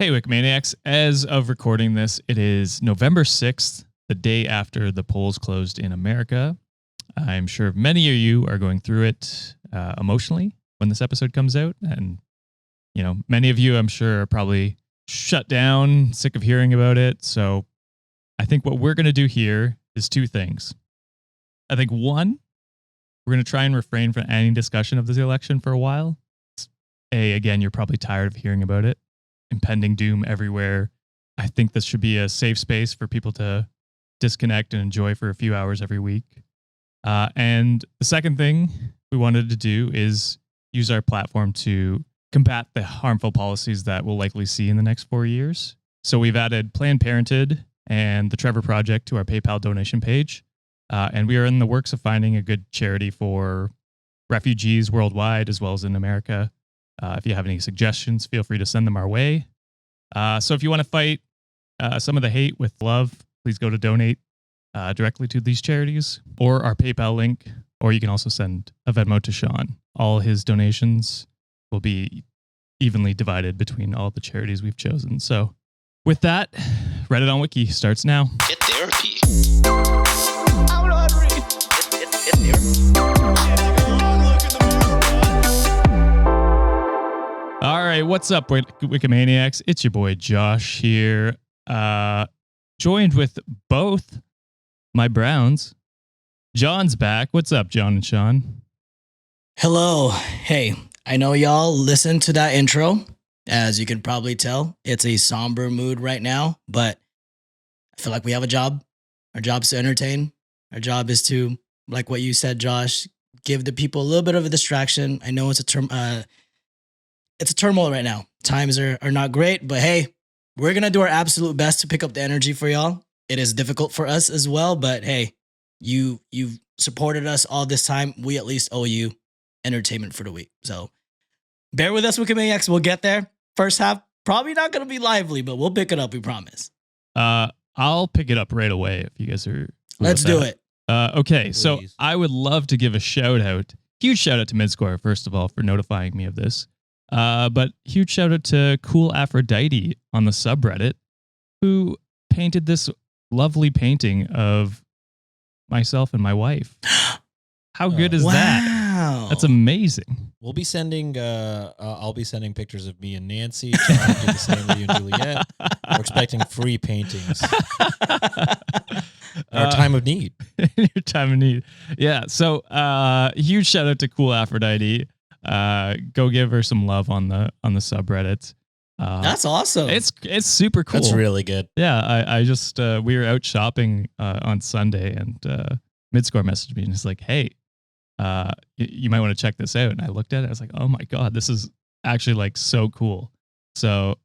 Hey, Wikimaniacs. As of recording this, it is November 6th, the day after the polls closed in America. I'm sure many of you are going through it emotionally when this episode comes out. And, many of you, I'm sure, are probably shut down, sick of hearing about it. So I think what we're going to do here is two things. I think one, we're going to try and refrain from any discussion of this election for a while. Again, you're probably tired of hearing about it. Impending doom everywhere. I think this should be a safe space for people to disconnect and enjoy for a few hours every week. And the second thing we wanted to do is use our platform to combat the harmful policies that we'll likely see in the next 4 years. So we've added Planned Parenthood and the Trevor Project to our PayPal donation page. And we are in the works of finding a good charity for refugees worldwide as well as in America. If you have any suggestions, feel free to send them our way. So if you want to fight some of the hate with love, please go to donate directly to these charities or our PayPal link, or you can also send a Venmo to Sean. All his donations will be evenly divided between all the charities we've chosen. So with that, Reddit on Wiki starts now. Get therapy. I'm not ready. Get therapy. All right, what's up, Wikimaniacs? It's your boy Josh here, joined with both my Browns. John's back. What's up, John and Sean? Hello. Hey, I know y'all listened to that intro. As you can probably tell, it's a somber mood right now, but I feel like we have a job. Our job is to entertain. Our job is to, like what you said, Josh, give the people a little bit of a distraction. I know it's a turmoil right now. Times are not great, but hey, we're going to do our absolute best to pick up the energy for y'all. It is difficult for us as well, but hey, you've supported us all this time. We at least owe you entertainment for the week. So bear with us, Wikimaniacs. We'll get there. First half, probably not going to be lively, but we'll pick it up, we promise. I'll pick it up right away if you guys are. Let's do it. Okay, Please. so I would love to give a shout out. Huge shout out to Midscore, first of all, for notifying me of this. But huge shout out to Cool Aphrodite on the subreddit, who painted this lovely painting of myself and my wife. How good is that? Wow. That's amazing. We'll be sending. I'll be sending pictures of me and Nancy. John will do the same with you and Juliet. We're expecting free paintings. Our time of need. Your time of need. Yeah. So, huge shout out to Cool Aphrodite. Go give her some love on the subreddit. That's awesome. It's super cool. That's really good. Yeah. I just we were out shopping on Sunday, and Midscore messaged me and it's like, hey, you might want to check this out. And I looked at it. I was like, oh my god, this is actually like so cool. So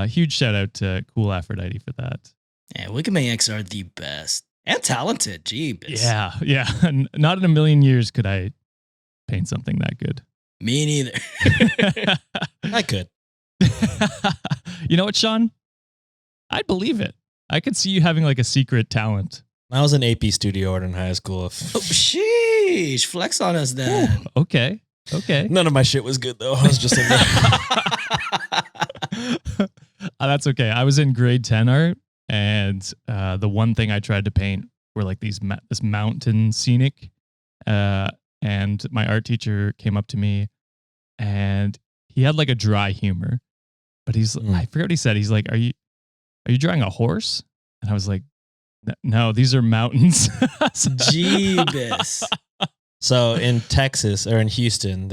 huge shout out to Cool Aphrodite for that. Yeah, Wikimaniacs are the best and talented. Jeebus. Yeah. Not in a million years could I paint something that good. Me neither. I could. You know what, Sean? I'd believe it. I could see you having like a secret talent. I was an AP studio art in high school. Oh, sheesh. Flex on us then. Ooh, okay. None of my shit was good though. I was just in there. That's okay. I was in grade 10 art, and the one thing I tried to paint were like this mountain scenic. And my art teacher came up to me, and he had like a dry humor, but I forget what he said. He's like, are you drawing a horse? And I was like, no, these are mountains. Jeebus. So in Texas or in Houston,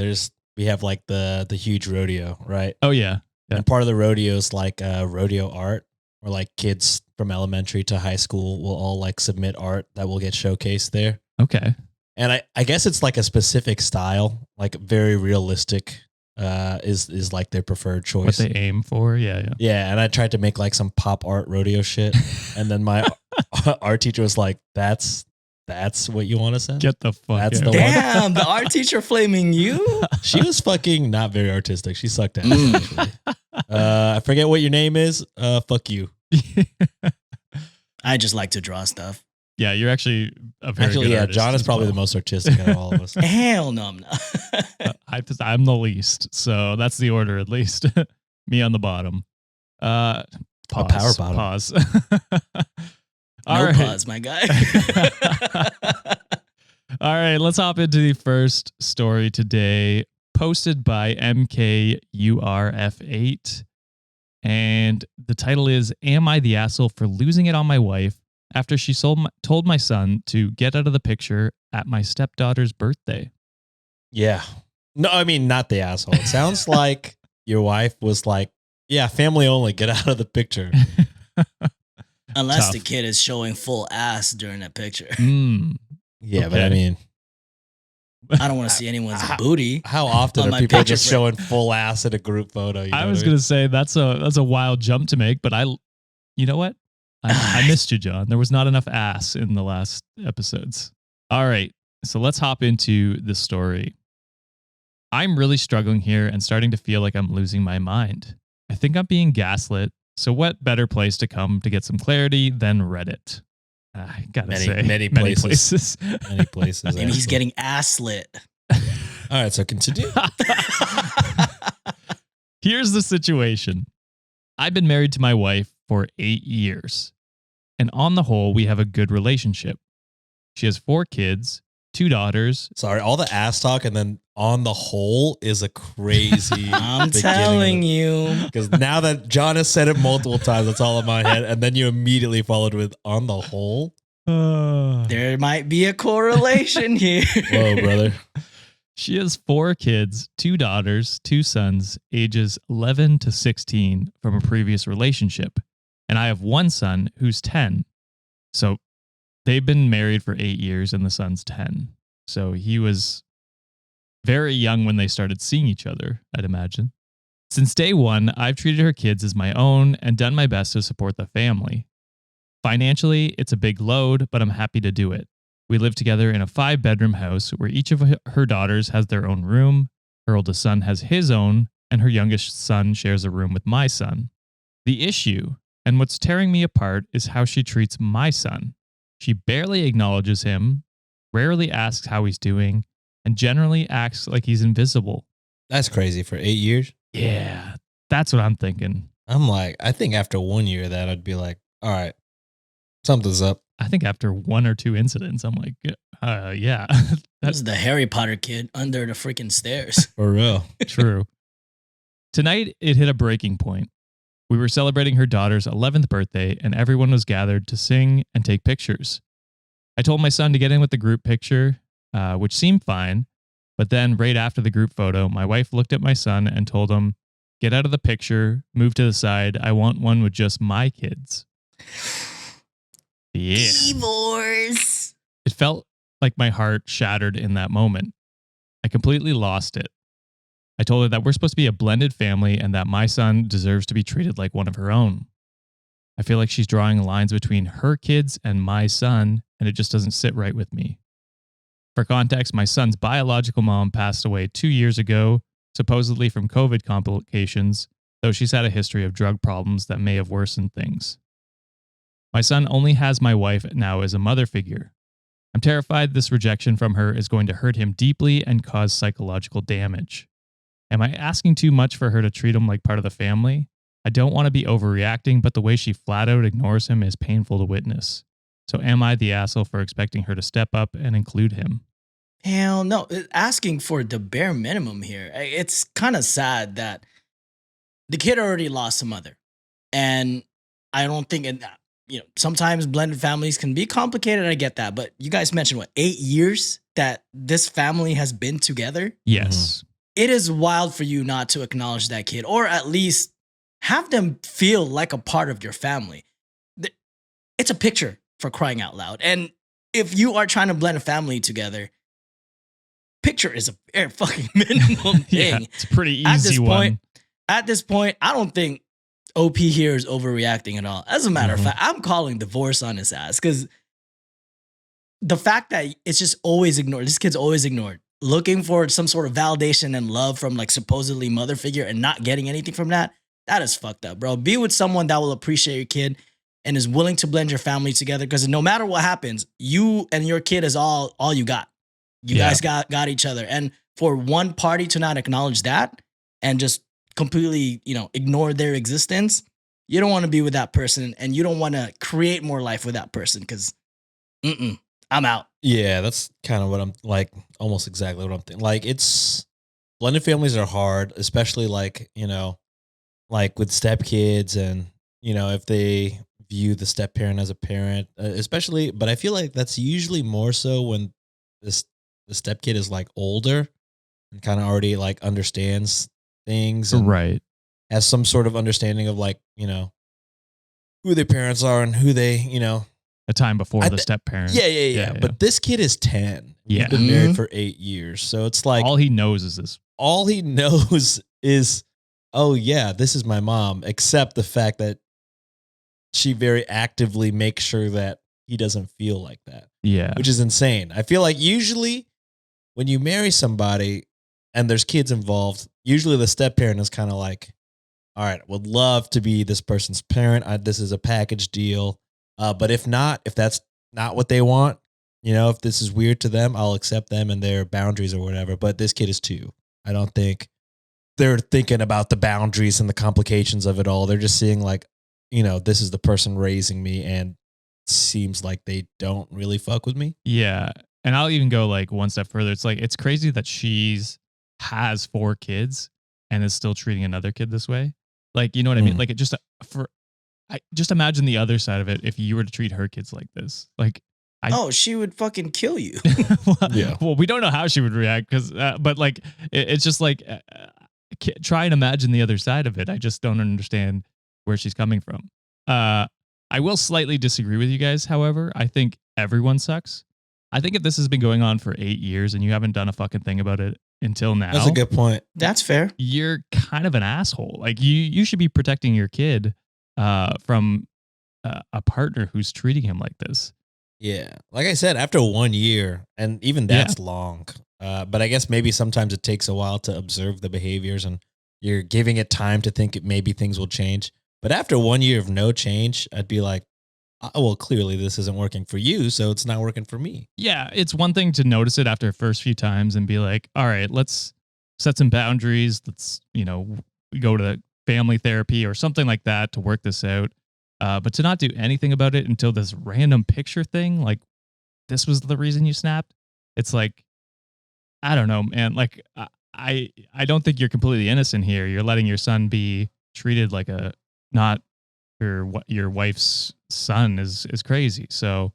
we have like the huge rodeo, right? Oh yeah. And part of the rodeo is like rodeo art, where like kids from elementary to high school will all like submit art that will get showcased there. Okay. And I guess it's like a specific style, like very realistic, is like their preferred choice. What they aim for, yeah. Yeah, and I tried to make like some pop art rodeo shit, and then my art teacher was like, "That's what you want to send? Get the fuck That's out. the Damn, the art teacher flaming you? She was fucking not very artistic. She sucked ass. Actually. I forget what your name is. Fuck you. I just like to draw stuff. Yeah, you're actually a very good artist. John is as probably well. the most artistic out of all of us. Hell no, I'm not. I'm the least, so that's the order at least. Me on the bottom. Pause. power bottom. Pause. No All right. pause, my guy. All right, let's hop into the first story today, posted by MKURF8. And the title is, Am I the asshole for losing it on my wife after she told my son to get out of the picture at my stepdaughter's birthday? Yeah. No, I mean, not the asshole. It sounds like your wife was like, yeah, family only, get out of the picture. Unless Tough. the kid is showing full ass during that picture. Yeah, but I Okay. mean, I don't want to see anyone's booty. how often On are my people picture just frame. showing full ass in a group photo? You I know was what going to say that's a wild jump to make, but you know what? I missed you, John. There was not enough ass in the last episodes. All right. So let's hop into the story. I'm really struggling here and starting to feel like I'm losing my mind. I think I'm being gaslit. So what better place to come to get some clarity than Reddit? I gotta say, Many places. Many places. Maybe he's actually. getting ass lit. All right, so continue. Here's the situation. I've been married to my wife for 8 years. And on the whole, we have a good relationship. She has 4 kids, 2 daughters. Sorry, all the ass talk and then on the whole is a crazy. I'm telling you. Because now that John has said it multiple times, that's all in my head. And then you immediately followed with on the whole. There might be a correlation here. Whoa, brother. She has 4 kids, 2 daughters, 2 sons, ages 11 to 16 from a previous relationship. And I have 1 son who's 10. So they've been married for 8 years and the son's 10. So he was very young when they started seeing each other, I'd imagine. Since day one, I've treated her kids as my own and done my best to support the family. Financially, it's a big load, but I'm happy to do it. We live together in a 5-bedroom house where each of her daughters has their own room, her oldest son has his own, and her youngest son shares a room with my son. The issue, and what's tearing me apart, is how she treats my son. She barely acknowledges him, rarely asks how he's doing, and generally acts like he's invisible. That's crazy for 8 years. Yeah, that's what I'm thinking. I'm like, I think after 1 year of that, I'd be like, all right, something's up. I think after 1 or 2 incidents, I'm like, yeah, That's that's the Harry Potter kid under the freaking stairs. For real. true. Tonight, it hit a breaking point. We were celebrating her daughter's 11th birthday, and everyone was gathered to sing and take pictures. I told my son to get in with the group picture, which seemed fine. But then, right after the group photo, my wife looked at my son and told him, "Get out of the picture, move to the side. I want one with just my kids." Yeah. Divorce. It felt like my heart shattered in that moment. I completely lost it. I told her that we're supposed to be a blended family and that my son deserves to be treated like one of her own. I feel like she's drawing lines between her kids and my son, and it just doesn't sit right with me. For context, my son's biological mom passed away 2 years ago, supposedly from COVID complications, though she's had a history of drug problems that may have worsened things. My son only has my wife now as a mother figure. I'm terrified this rejection from her is going to hurt him deeply and cause psychological damage. Am I asking too much for her to treat him like part of the family? I don't want to be overreacting, but the way she flat out ignores him is painful to witness. So am I the asshole for expecting her to step up and include him? Hell no. Asking for the bare minimum here. It's kind of sad that the kid already lost a mother. And I don't think, sometimes blended families can be complicated. I get that. But you guys mentioned, 8 years that this family has been together? Yes. It is wild for you not to acknowledge that kid, or at least have them feel like a part of your family. It's a picture, for crying out loud. And if you are trying to blend a family together, picture is a very fucking minimum Yeah, thing. it's a pretty At easy this one. point, At this point, I don't think OP here is overreacting at all. As a matter of Mhm. fact, I'm calling divorce on his ass, because the fact that it's just always ignored, this kid's always ignored, looking for some sort of validation and love from like supposedly mother figure and not getting anything from that, that is fucked up, bro. Be with someone that will appreciate your kid and is willing to blend your family together, because no matter what happens, you and your kid is all you got. You Yeah. guys got each other. And for one party to not acknowledge that and just completely, ignore their existence, you don't want to be with that person, and you don't want to create more life with that person because, I'm out. Yeah, that's kind of what I'm like, almost exactly what I'm thinking. Like, it's blended families are hard, especially like, like with stepkids and, if they view the step parent as a parent, especially, but I feel like that's usually more so when the step kid is like older and kind of already like understands things and Right. has some sort of understanding of like, who their parents are and who they, A time before I the th- step parent. yeah. But this kid is 10. Yeah. He's been married for 8 years. So it's like all he knows is this. all he knows is, oh yeah, this is my mom, except the fact that she very actively makes sure that he doesn't feel like that, Yeah. which is insane. I feel like usually when you marry somebody and there's kids involved, usually the step parent is kind of like, all right, would love to be this person's parent. This is a package deal. But if not, if that's not what they want, if this is weird to them, I'll accept them and their boundaries or whatever. But this kid is 2. I don't think they're thinking about the boundaries and the complications of it all. They're just seeing like, this is the person raising me, and seems like they don't really fuck with me. Yeah. And I'll even go like one step further. It's like, it's crazy that has 4 kids and is still treating another kid this way. Like, you know what I mean? Like, it I just imagine the other side of it. If you were to treat her kids like this, like, She would fucking kill you. Well, we don't know how she would react but like, it's just like, try and imagine the other side of it. I just don't understand where she's coming from. I will slightly disagree with you guys. However, I think everyone sucks. I think if this has been going on for 8 years and you haven't done a fucking thing about it until now, That's a good point. That's fair. You're kind of an asshole. Like you should be protecting your kid from a partner who's treating him like this. Yeah. Like I said, after 1 year, and even that's long. But I guess maybe sometimes it takes a while to observe the behaviors and you're giving it time to think maybe things will change. But after 1 year of no change, I'd be like, oh, well, clearly this isn't working for you, so it's not working for me. Yeah, it's one thing to notice it after the first few times and be like, all right, let's set some boundaries. Let's, go to family therapy or something like that to work this out. But to not do anything about it until this random picture thing, like this was the reason you snapped. It's like, I don't know, man. Like I don't think you're completely innocent here. You're letting your son be treated like not your wife's son is crazy. So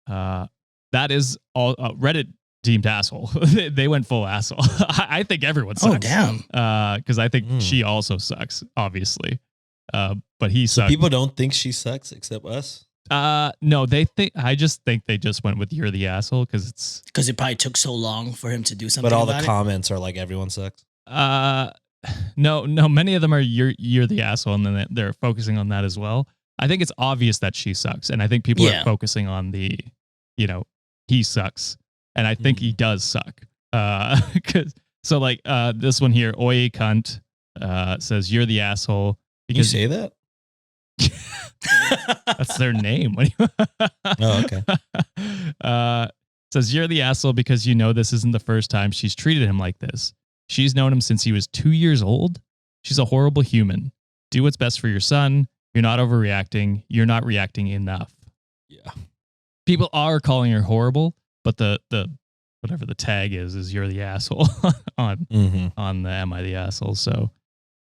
that is all Reddit deemed asshole. They went full asshole. I think everyone sucks. Oh, damn. Because I think she also sucks, obviously. But he sucks. People don't think she sucks except us. No, I just think they just went with you're the asshole because it probably took so long for him to do something. But all the about comments are like everyone sucks. No, many of them are you're the asshole, and then they're focusing on that as well. I think it's obvious that she sucks, and I think people are focusing on the, he sucks, and I think he does suck. So like this one here, Oye cunt, says you're the asshole because you say that. That's their name. Oh, okay. Says you're the asshole because this isn't the first time she's treated him like this. She's known him since he was 2 years old. She's a horrible human. Do what's best for your son. You're not overreacting. You're not reacting enough. Yeah. People are calling her horrible, but the whatever the tag is you're the asshole on the Am I the Asshole? So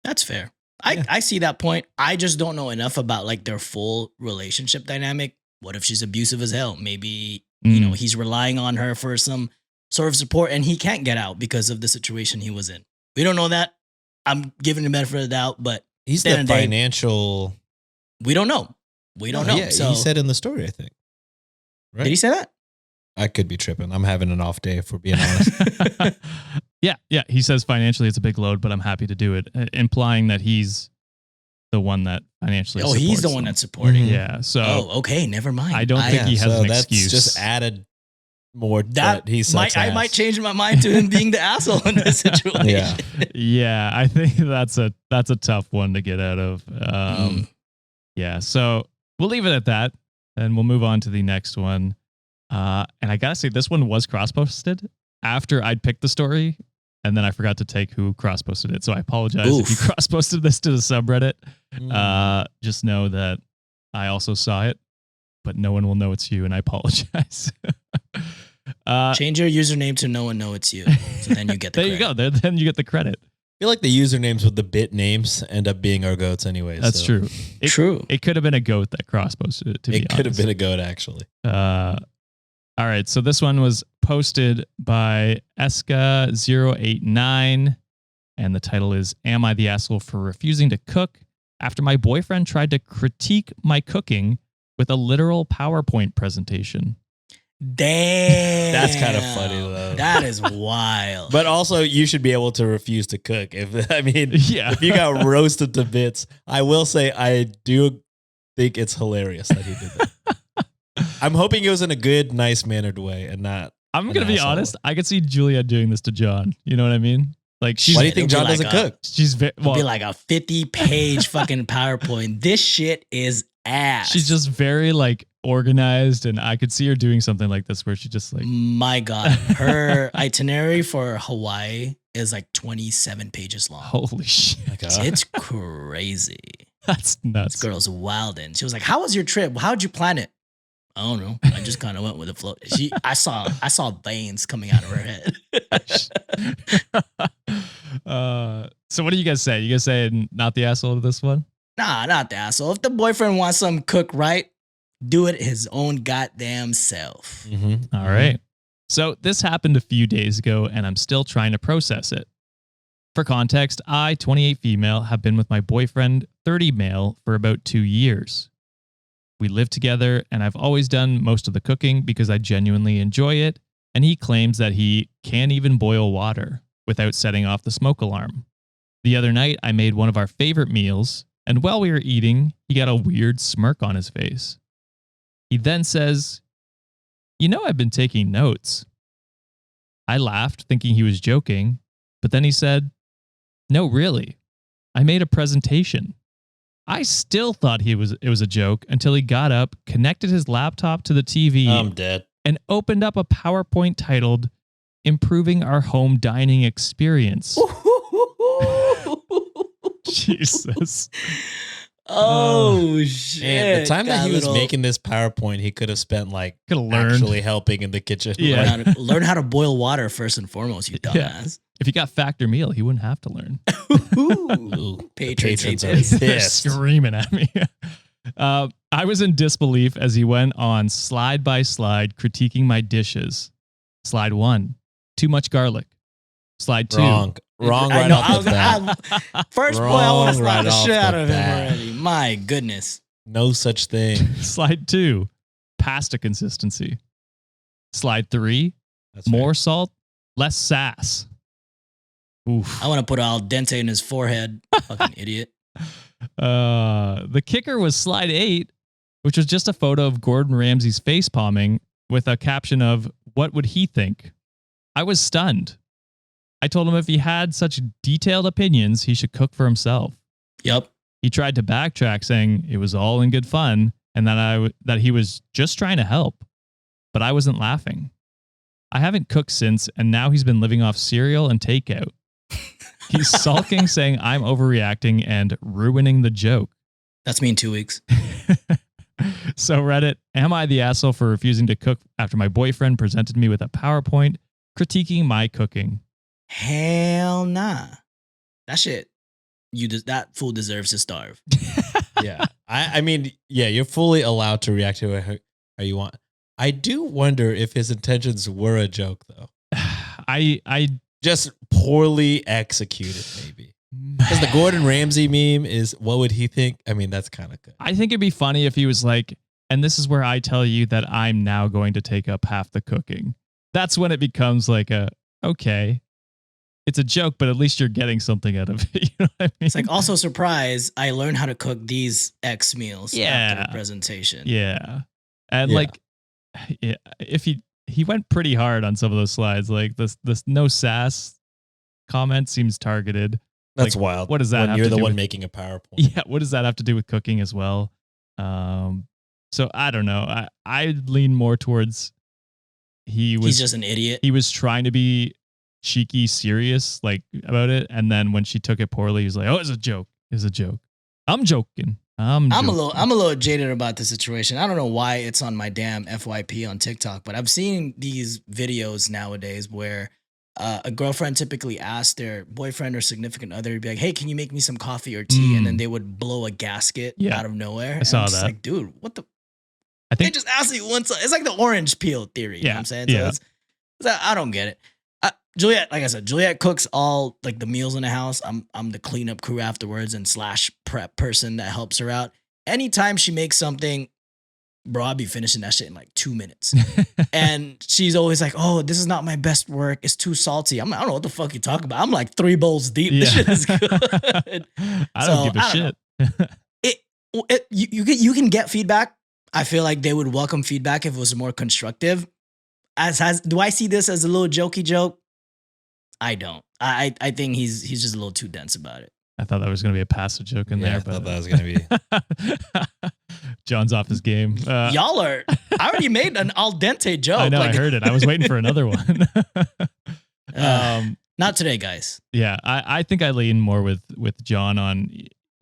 that's fair. I see that point. I just don't know enough about like their full relationship dynamic. What if she's abusive as hell? Maybe, he's relying on her for some sort of support and he can't get out because of the situation he was in. We don't know that. I'm giving him the benefit of the doubt, but he's the financial. We don't know. We don't know. Yeah, so, he said in the story, I think. Right? Did he say that? I could be tripping. I'm having an off day, if we're being honest. Yeah. He says financially it's a big load, but I'm happy to do it, implying that he's the one that financially. Oh, he's the one that's supporting. Yeah. So. Okay. Never mind. I don't think he has an that's excuse. Just added more that he sucks I might change my mind to him being the asshole in this situation. Yeah. I think that's a tough one to get out of. Yeah. So we'll leave it at that, and we'll move on to the next one. And I gotta say, this one was cross-posted after I'd picked the story and then I forgot to take who cross-posted it. So I apologize if you Oof. cross-posted this to the subreddit. Mm. Just know that I also saw it, but no one will know it's you, and I apologize. Change your username to no one know it's you. So then you get the There you credit. go. Then you get the credit. I feel like the usernames with the bit names end up being our goats anyway. That's so true. True. It could have been a goat that cross-posted it, to be It could have honest. been a goat, actually. All right. So this one was posted by Eska089, and the title is Am I the Asshole for Refusing to Cook After My Boyfriend Tried to Critique My Cooking with a Literal PowerPoint Presentation? Damn. That's kind of funny, though. That is wild. But also, you should be able to refuse to cook. If Yeah. if you got roasted to bits, I will say I do think it's hilarious that he did that. I'm hoping it was in a good, nice mannered way and not. I'm an going to be asshole. honest. I could see Julia doing this to John. You know what I mean? Like she's Why do you think It'll John be doesn't like a- cook? she's very It'll well, be like a 50-page fucking PowerPoint. This shit is ass. she's just very like organized, and I could see her doing something like this where she just like My God. Her itinerary for Hawaii is like 27 pages long. holy shit. Like, It's crazy. That's This nuts. girl's wildin'. She was like, "How was your trip? How'd you plan it?" I don't know. I just kind of went with the flow. I saw veins coming out of her head. So what do you guys say? You guys say not the asshole to this one? Nah, not the asshole. If the boyfriend wants something cooked right, do it his own goddamn self. Mm-hmm. All right. So this happened a few days ago, and I'm still trying to process it. For context, I, 28 female, have been with my boyfriend, 30 male, for about 2 years. We live together, and I've always done most of the cooking because I genuinely enjoy it, and he claims that he can't even boil water without setting off the smoke alarm. The other night, I made one of our favorite meals, and while we were eating, he got a weird smirk on his face. He then says, "You know I've been taking notes." I laughed, thinking he was joking, but then he said, "No, really. I made a presentation." I still thought it was a joke until he got up, connected his laptop to the TV, I'm dead. and opened up a PowerPoint titled Improving Our Home Dining Experience. Jesus. Oh shit! Man, the time that Got he a was little- making this PowerPoint, he could have spent like Could have learned. actually helping in the kitchen. Yeah. Like, learn how to boil water first and foremost, you dumbass. If he got factor meal, he wouldn't have to learn. Ooh, patrons hate patrons are this. They're pissed. screaming at me. I was in disbelief as he went on slide by slide critiquing my dishes. Slide 1, too much garlic. Slide 2, Wrong. Wrong I right know. off the bat. First boy, I want to slap Wrong the right shit off out the of him bat. already. My goodness. No such thing. Slide 2, pasta consistency. Slide 3, That's more salt, less sass. Oof. I want to put al dente in his forehead. Fucking idiot. The kicker was slide 8, which was just a photo of Gordon Ramsay's face palming with a caption of, "What would he think?" I was stunned. I told him if he had such detailed opinions, he should cook for himself. Yep. He tried to backtrack, saying it was all in good fun and that he was just trying to help. But I wasn't laughing. I haven't cooked since, and now he's been living off cereal and takeout. He's sulking, saying I'm overreacting and ruining the joke. That's me in 2 weeks. So Reddit, am I the asshole for refusing to cook after my boyfriend presented me with a PowerPoint critiquing my cooking? Hell nah. That shit. That fool deserves to starve. Yeah. I mean, yeah, you're fully allowed to react to it how you want. I do wonder if his intentions were a joke, though. I Just poorly executed, maybe. Because the Gordon Ramsay meme is, what would he think? I mean, that's kind of good. I think it'd be funny if he was like, and this is where I tell you that I'm now going to take up half the cooking. That's when it becomes like okay, it's a joke, but at least you're getting something out of it. You know what I mean? It's like, also surprise, I learned how to cook these X meals Yeah. after the presentation. yeah. And Yeah. like, yeah, if he went pretty hard on some of those slides, like this no sass comment seems targeted. That's Like, wild. what does that when have you're to the do one with- making a PowerPoint. Yeah, what does that have to do with cooking as well? So I don't know. I lean more towards he He's was just an idiot. he was trying to be cheeky serious like about it, and then when she took it poorly, he's like, "Oh, it's a joke. It's a joke. I'm joking. I'm a little jaded about the situation. I don't know why it's on my damn FYP on TikTok, but I've seen these videos nowadays where a girlfriend typically asks their boyfriend or significant other to be like, "Hey, can you make me some coffee or tea?" And then they would blow a gasket out of nowhere. I saw I'm just that. like, dude, what the? I think They just asked you once. It's like the orange peel theory. You know what I'm saying? So I don't get it. Juliet, like I said, Juliet cooks all like the meals in the house. I'm the cleanup crew afterwards and / prep person that helps her out. Anytime she makes something, bro, I'll be finishing that shit in like 2 minutes. And she's always like, "Oh, this is not my best work. It's too salty." I'm like, "I don't know what the fuck you talking about. I'm like 3 bowls deep. This shit is good." I don't give a shit. You can get feedback. I feel like they would welcome feedback if it was more constructive. Do I see this as a little jokey joke? I don't. I think he's just a little too dense about it. I thought that was going to be a passive joke in there, but I thought that was going to be. John's off his game. Y'all are. I already made an al dente joke. I know. I heard it. I was waiting for another one. Not today, guys. Yeah, I think I lean more with John on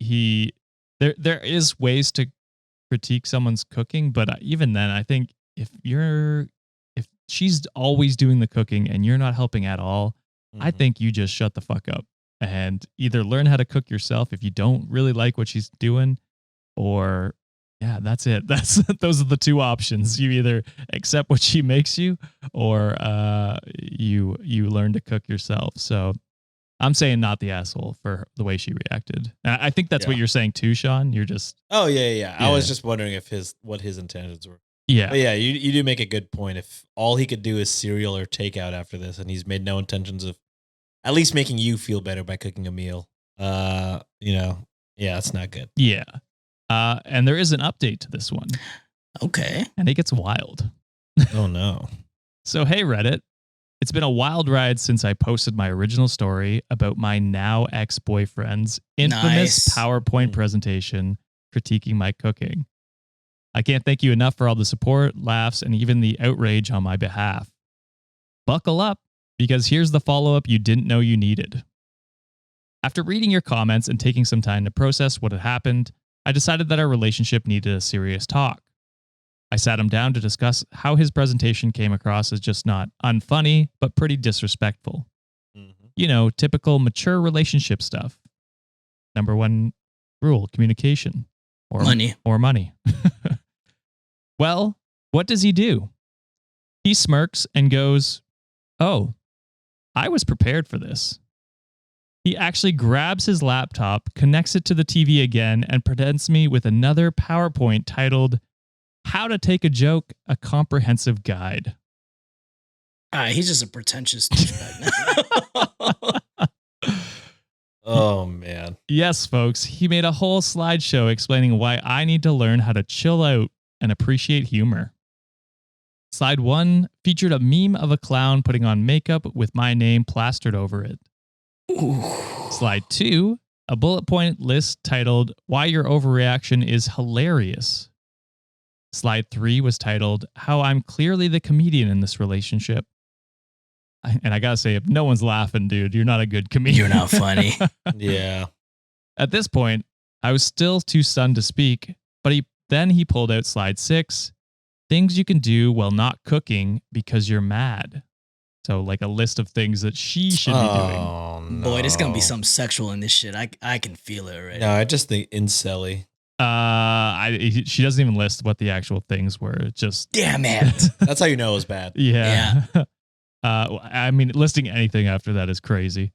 there is ways to critique someone's cooking, but even then, I think if she's always doing the cooking and you're not helping at all, I think you just shut the fuck up and either learn how to cook yourself if you don't really like what she's doing, or that's it. Those are the two options. You either accept what she makes you, or you learn to cook yourself. So I'm saying not the asshole for the way she reacted. I think that's what you're saying too, Sean. You're just yeah. I was just wondering what his intentions were. Yeah. But yeah, you do make a good point. If all he could do is cereal or takeout after this, and he's made no intentions of at least making you feel better by cooking a meal, it's not good. Yeah. And there is an update to this one. Okay. And it gets wild. Oh, no. So, hey, Reddit. It's been a wild ride since I posted my original story about my now ex-boyfriend's infamous PowerPoint presentation critiquing my cooking. I can't thank you enough for all the support, laughs, and even the outrage on my behalf. Buckle up, because here's the follow-up you didn't know you needed. After reading your comments and taking some time to process what had happened, I decided that our relationship needed a serious talk. I sat him down to discuss how his presentation came across as just not unfunny, but pretty disrespectful. Typical mature relationship stuff. Number 1 rule, communication. Or money. Well, what does he do? He smirks and goes, "Oh, I was prepared for this." He actually grabs his laptop, connects it to the TV again, and presents me with another PowerPoint titled, "How to Take a Joke, a Comprehensive Guide." He's just a pretentious douchebag. Oh, man. Yes, folks, he made a whole slideshow explaining why I need to learn how to chill out and appreciate humor. Slide 1 featured a meme of a clown putting on makeup with my name plastered over it. Ooh. Slide 2, a bullet point list titled, "Why Your Overreaction is Hilarious." Slide 3 was titled, "How I'm Clearly the Comedian in This Relationship." And I gotta say, if no one's laughing, dude, you're not a good comedian. You're not funny. Yeah. At this point, I was still too stunned to speak, but he pulled out slide 6, things you can do while not cooking because you're mad. So like a list of things that she should be doing. Oh, no. Boy, there's gonna be some sexual in this shit. I can feel it already. No, I just think incelly. She doesn't even list what the actual things were. It's just damn it. That's how you know it was bad. Yeah. I mean, listing anything after that is crazy.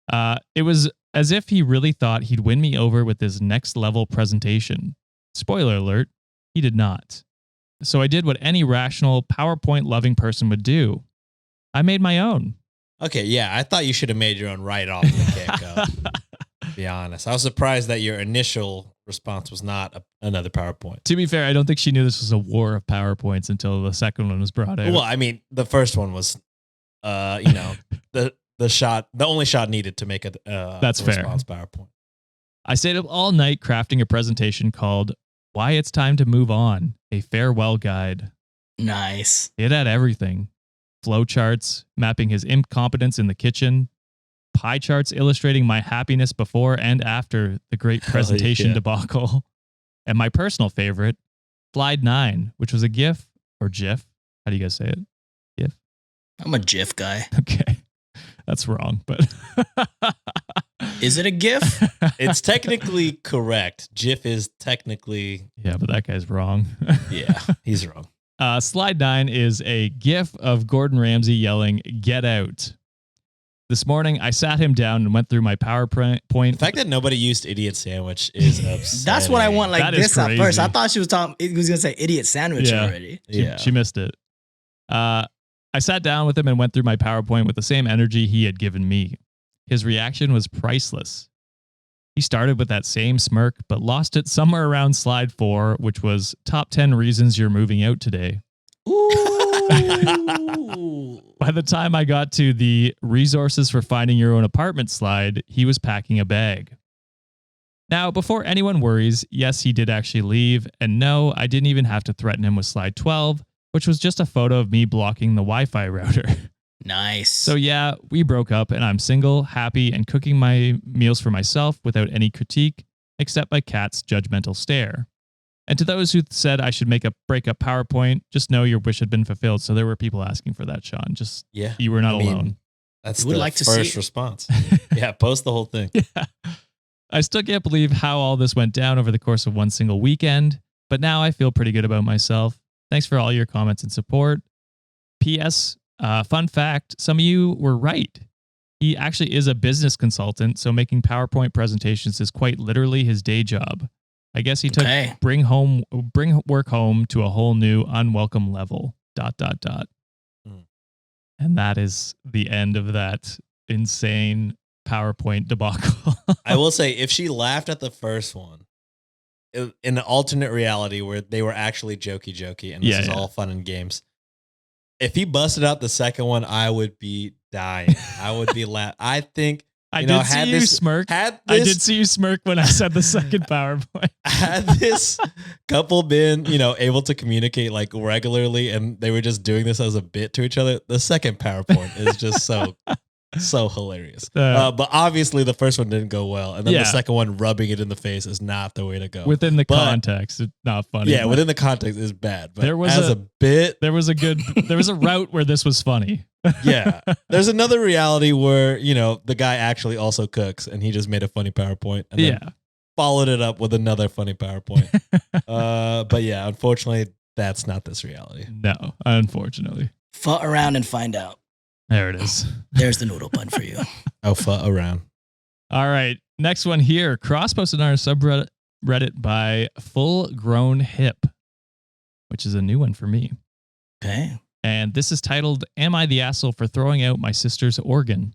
It was as if he really thought he'd win me over with his next level presentation. Spoiler alert, he did not. So I did what any rational PowerPoint loving person would do. I made my own. Okay, yeah, I thought you should have made your own right off the get-go. To be honest, I was surprised that your initial response was not another PowerPoint. To be fair, I don't think she knew this was a war of PowerPoints until the second one was brought out. Well, I mean, the first one was, the only shot needed to make a that's fair response PowerPoint. I stayed up all night crafting a presentation called "Why It's Time to Move On: A Farewell Guide." Nice. It had everything. flowcharts mapping his incompetence in the kitchen, pie charts illustrating my happiness before and after the great presentation debacle, and my personal favorite, slide 9, which was a GIF or GIF. How do you guys say it? GIF? I'm a GIF guy. Okay. That's wrong, but Is it a GIF? It's technically correct. GIF is technically. yeah, but that guy's wrong. Yeah, he's wrong. Slide 9 is a GIF of Gordon Ramsay yelling, "Get out." This morning, I sat him down and went through my PowerPoint. The fact that nobody used idiot sandwich is upsetting. That's what I want. Like That is this at first. I crazy. thought she was talking. He was gonna say idiot sandwich Yeah. already. She missed it. I sat down with him and went through my PowerPoint with the same energy he had given me. His reaction was priceless. He started with that same smirk, but lost it somewhere around slide 4, which was top 10 reasons you're moving out today. Ooh. By the time I got to the resources for finding your own apartment slide, he was packing a bag. Now, before anyone worries, yes, he did actually leave. And no, I didn't even have to threaten him with slide 12, which was just a photo of me blocking the Wi-Fi router. Nice. So yeah, we broke up and I'm single, happy, and cooking my meals for myself without any critique, except my cat's judgmental stare. And to those who said I should make a breakup PowerPoint, just know your wish had been fulfilled. So there were people asking for that, Sean. Just you were not alone. That's We'd the like to first see- response. Yeah, post the whole thing. Yeah. I still can't believe how all this went down over the course of one single weekend, but now I feel pretty good about myself. Thanks for all your comments and support. P.S. Fun fact, some of you were right. He actually is a business consultant, so making PowerPoint presentations is quite literally his day job. I guess he took bring work home to a whole new unwelcome level. ... And that is the end of that insane PowerPoint debacle. I will say, if she laughed at the first one, in an alternate reality where they were actually jokey and this is all fun and games, if he busted out the second one, I would be dying. I would be laughing. I think I did see you smirk. I did see you smirk when I said the second PowerPoint. Had this couple been, able to communicate like regularly, and they were just doing this as a bit to each other, the second PowerPoint is just so hilarious. But obviously the first one didn't go well, and then the second one rubbing it in the face is not the way to go. Within the context, it's not funny. Yeah, within the context is bad. But there was a bit, there was a route where this was funny. Yeah. There's another reality where, the guy actually also cooks and he just made a funny PowerPoint and then followed it up with another funny PowerPoint. But yeah, unfortunately, that's not this reality. No, unfortunately. Fuck around and find out. There it is. There's the noodle pun for you. Oh, fuck around. All right. Next one here. Cross posted on our subreddit by Full Grown Hip, which is a new one for me. Okay. And this is titled, "Am I the asshole for throwing out my sister's organ?"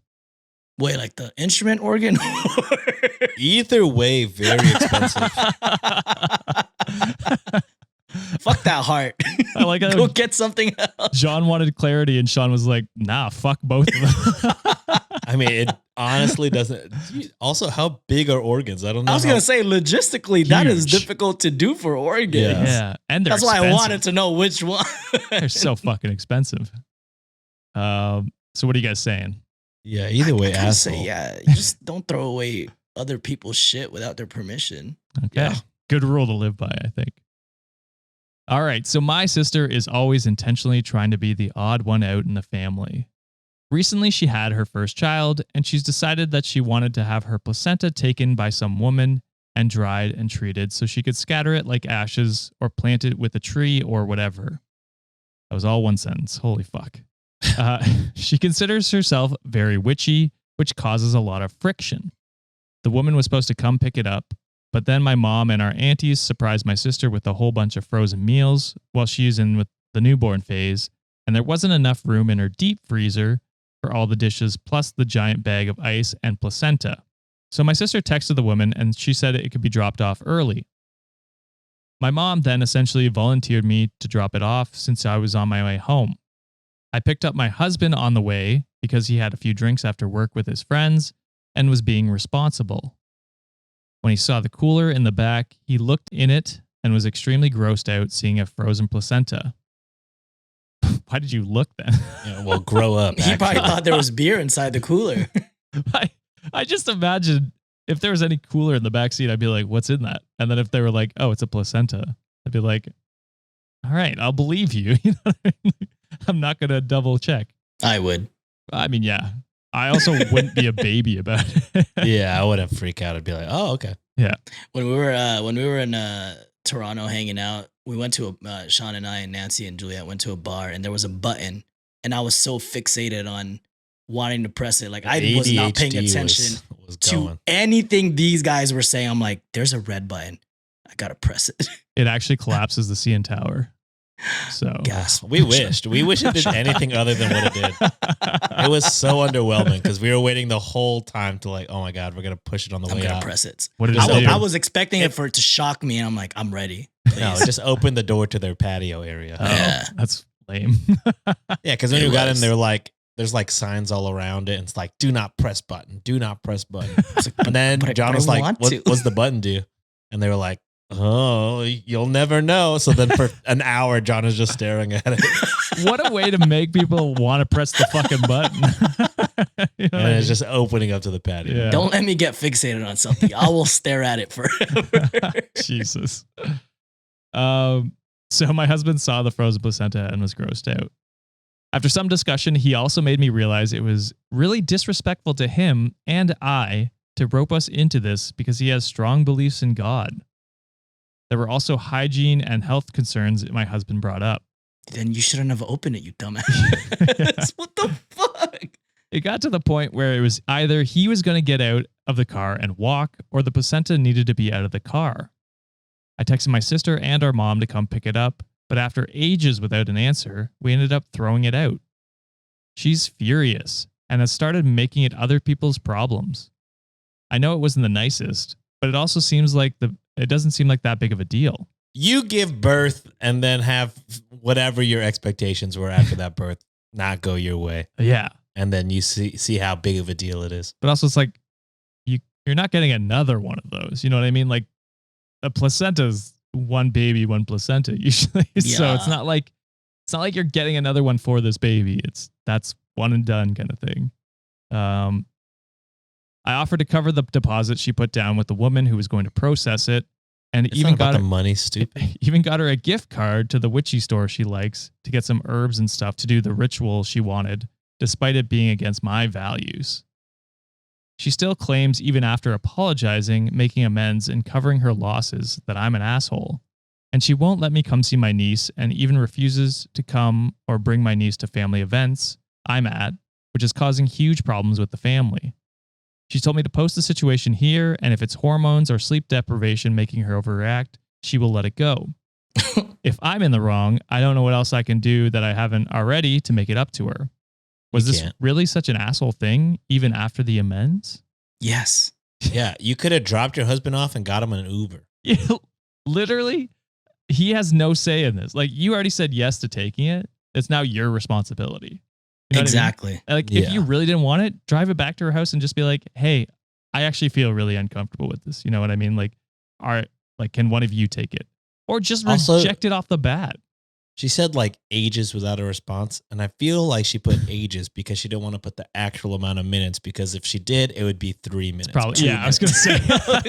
Wait, like the instrument organ? Either way, very expensive. Fuck that heart. I like how Go get something else. John wanted clarity and Sean was like, nah, fuck both of them. I mean, it honestly doesn't. Also, how big are organs? I don't know. I was going to say, logistically, that is difficult to do for organs. Yeah. And that's why I wanted to know which one. They're so fucking expensive. So what are you guys saying? Yeah, either way, I asshole. say, you just don't throw away other people's shit without their permission. Okay. Yeah. Good rule to live by, I think. All right. So my sister is always intentionally trying to be the odd one out in the family. Recently, she had her first child, and she's decided that she wanted to have her placenta taken by some woman and dried and treated so she could scatter it like ashes or plant it with a tree or whatever. That was all one sentence. Holy fuck. She considers herself very witchy, which causes a lot of friction. The woman was supposed to come pick it up, but then my mom and our aunties surprised my sister with a whole bunch of frozen meals while she's in with the newborn phase, and there wasn't enough room in her deep freezer for all the dishes plus the giant bag of ice and placenta. So my sister texted the woman and she said it could be dropped off early. My mom then essentially volunteered me to drop it off since I was on my way home. I picked up my husband on the way because he had a few drinks after work with his friends and was being responsible. When he saw the cooler in the back, he looked in it and was extremely grossed out seeing a frozen placenta. why did you look then? Yeah, well, grow up. He probably actually. thought there was beer inside the cooler. I just imagine if there was any cooler in the backseat, I'd be like, what's in that? And then if they were like, oh, it's a placenta, I'd be like, all right, I'll believe you. You know what I mean? I'm not going to double check. I would. I mean, yeah. I also wouldn't be a baby about it. Yeah, I wouldn't freak out. I'd be like, oh, okay. When we were in Toronto hanging out, we went to Sean and I and Nancy and Juliet went to a bar, and there was a button, and I was so fixated on wanting to press it, like I was not paying ADHD attention was to going. anything these guys were saying. I'm like, there's a red button, I gotta press it. It actually collapses the CN Tower. So Gasp. We wished. We wish it did anything other than what it did. It was so underwhelming because we were waiting the whole time to like, oh my God, we're going to push it on the I'm way gonna out. press it. what did Just it do? I was expecting it for it to shock me, and I'm like, I'm ready. No, Please. just open the door to their patio area. Oh, Yeah. that's lame. Yeah, because when It we got in, was. they're like, there's like signs all around it. And it's like, do not press button. Do not press button. It's like, And then but John I was like, want what, to. what's the button do? And they were like, oh, you'll never know. So then for an hour, John is just staring at it. What a way to make people want to press the fucking button. You know what I And it's mean? just opening up to the patio. Yeah. Don't let me get fixated on something. I will stare at it forever. Jesus. So my husband saw the frozen placenta and was grossed out. After some discussion, he also made me realize it was really disrespectful to him and I to rope us into this because he has strong beliefs in God. There were also hygiene and health concerns my husband brought up. Then you shouldn't have opened it, you dumbass. Yeah. What the fuck? It got to the point where it was either he was going to get out of the car and walk, or the placenta needed to be out of the car. I texted my sister and our mom to come pick it up, but after ages without an answer, we ended up throwing it out. She's furious and has started making it other people's problems. I know it wasn't the nicest, but it also seems like it doesn't seem like that big of a deal. You give birth and then have whatever your expectations were after that birth not go your way. Yeah. And then you see how big of a deal it is. But also it's like you're not getting another one of those. You know what I mean? Like a placenta's one baby, one placenta usually. So Yeah. it's not like you're getting another one for this baby. That's one and done kind of thing. I offered to cover the deposit she put down with the woman who was going to process it, and It's even not about got the her, money, stupid. even got her a gift card to the Wiki store she likes to get some herbs and stuff to do the ritual she wanted, despite it being against my values. She still claims, even after apologizing, making amends, and covering her losses, that I'm an asshole. And she won't let me come see my niece, and even refuses to come or bring my niece to family events I'm at, which is causing huge problems with the family. She told me to post the situation here, and if it's hormones or sleep deprivation making her overreact, she will let it go. If I'm in the wrong, I don't know what else I can do that I haven't already to make it up to her. Was You this can't. really such an asshole thing, even after the amends? Yes. Yeah, you could have dropped your husband off and got him an Uber. Yeah, literally, he has no say in this. Like, you already said yes to taking it. It's now your responsibility. You know what I mean? Exactly. Like, Yeah. if you really didn't want it, drive it back to her house and just be like, hey, I actually feel really uncomfortable with this. You know what I mean? Like, can one of you take it? Or just Also- reject it off the bat. She said like ages without a response. And I feel like she put ages because she didn't want to put the actual amount of minutes, because if she did, it would be 3 minutes. Probably, 2 yeah, I was going to say.